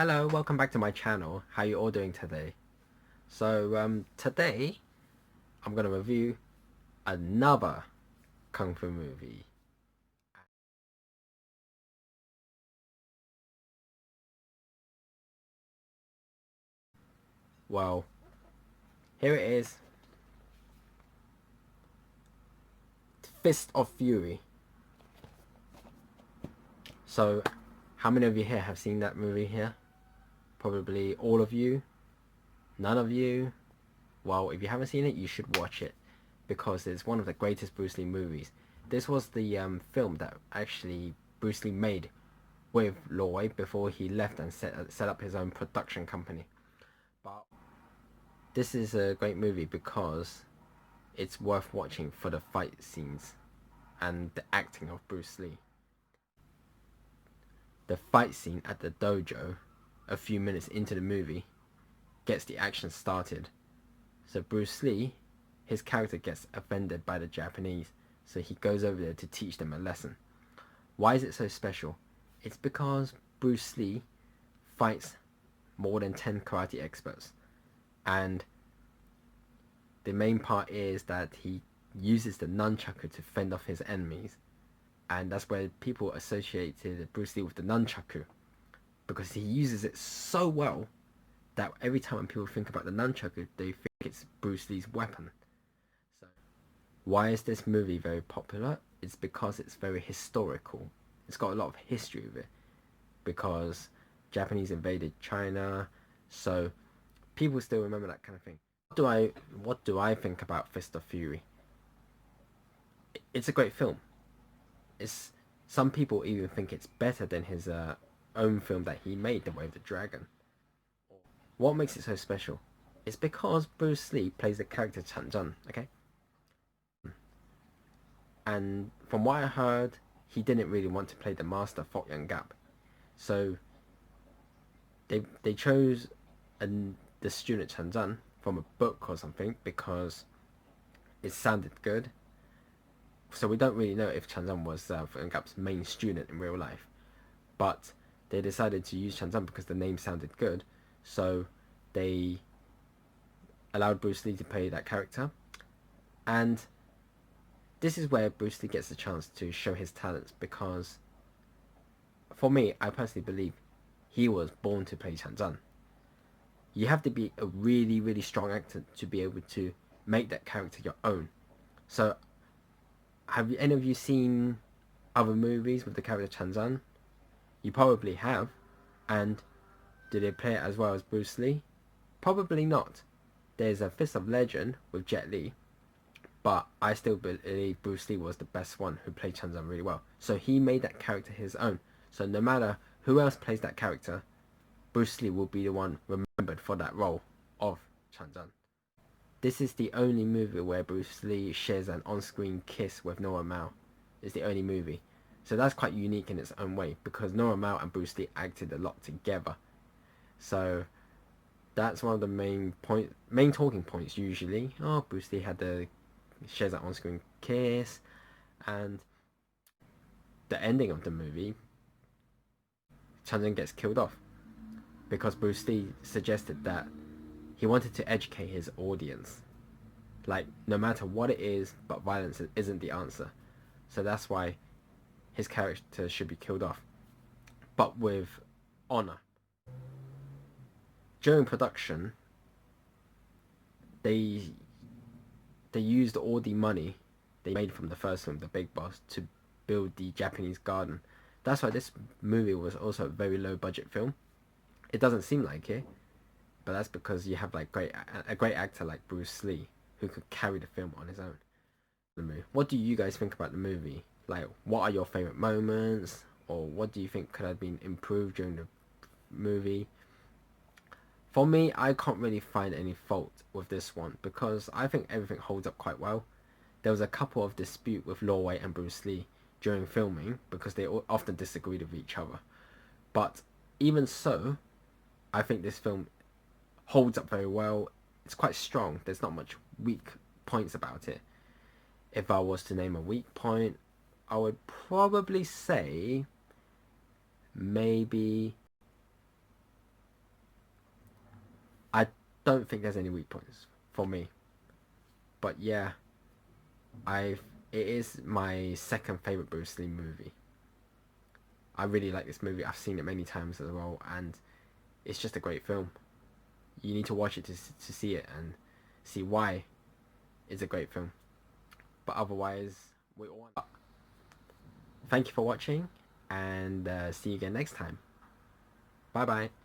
Hello, welcome back to my channel. How you all doing today? Today I'm gonna review another kung fu movie. Well, here it is, Fist of Fury. So, how many of you here have seen that movie here? Probably all of you. None of you. Well, if you haven't seen it, you should watch it because it's one of the greatest Bruce Lee movies. This was the film that actually Bruce Lee made with Lo Wei before he left and set up his own production company. But this is a great movie because it's worth watching for the fight scenes and the acting of Bruce Lee. The fight scene at the dojo, a few minutes into the movie, gets the action started. So Bruce Lee, his character gets offended by the Japanese, so he goes over there to teach them a lesson. Why is it so special? It's because Bruce Lee fights more than 10 karate experts, and the main part is that he uses the nunchaku to fend off his enemies, and that's where people associated Bruce Lee with the nunchaku, because he uses it so well that every time when people think about the nunchaku, they think it's Bruce Lee's weapon. So, why is this movie very popular? It's because it's very historical. It's got a lot of history with it, because Japanese invaded China, so people still remember that kind of thing. What do I think about Fist of Fury? It's a great film. It's Some people even think it's better than his own film that he made, The Way of the Dragon. What makes it so special? It's because Bruce Lee plays the character Chan Zhen, okay? And from what I heard, he didn't really want to play the master Fok Yang Gap. So they chose the student Chan Zhen from a book or something because it sounded good. So we don't really know if Chan Zhen was Fok Yang Gap's main student in real life. But they decided to use Chan Zhen because the name sounded good. So they allowed Bruce Lee to play that character. And this is where Bruce Lee gets a chance to show his talents, because for me, I personally believe he was born to play Chan Zhen. You have to be a really, really strong actor to be able to make that character your own. So, have any of you seen other movies with the character Chan Zhen? You probably have. And do they play it as well as Bruce Lee? Probably not. There's a Fist of Legend with Jet Li, but I still believe Bruce Lee was the best one who played Chan Zhen really well. So he made that character his own. So no matter who else plays that character, Bruce Lee will be the one remembered for that role of Chan Zhen. This is the only movie where Bruce Lee shares an on-screen kiss with Nora Mao. It's the only movie. So that's quite unique in its own way, because Nora Mao and Bruce Lee acted a lot together. So that's one of the main talking points usually. Oh, Bruce Lee shares an on-screen kiss, and the ending of the movie, Chan Zhen gets killed off because Bruce Lee suggested that he wanted to educate his audience. Like, no matter what it is, but violence isn't the answer. So that's why his character should be killed off, but with honor. During production, they used all the money they made from the first film, The Big Boss, to build the Japanese garden. That's why this movie was also a very low budget film. It doesn't seem like it, but that's because you have like a great actor like Bruce Lee who could carry the film on his own. What do you guys think about the movie? Like, what are your favorite moments, or what do you think could have been improved during the movie? For me, I can't really find any fault with this one because I think everything holds up quite well. There was a couple of dispute with Lo Wei and Bruce Lee during filming because they often disagreed with each other. But even so, I think this film holds up very well. It's quite strong. There's not much weak points about it. If I was to name a weak point, I would probably say maybe don't think there's any weak points for me. But yeah, it is my second favorite Bruce Lee movie. I really like this movie. I've seen it many times as well, and it's just a great film. You need to watch it to see it and see why it's a great film. But otherwise, we all. Thank you for watching, and see you again next time. Bye bye.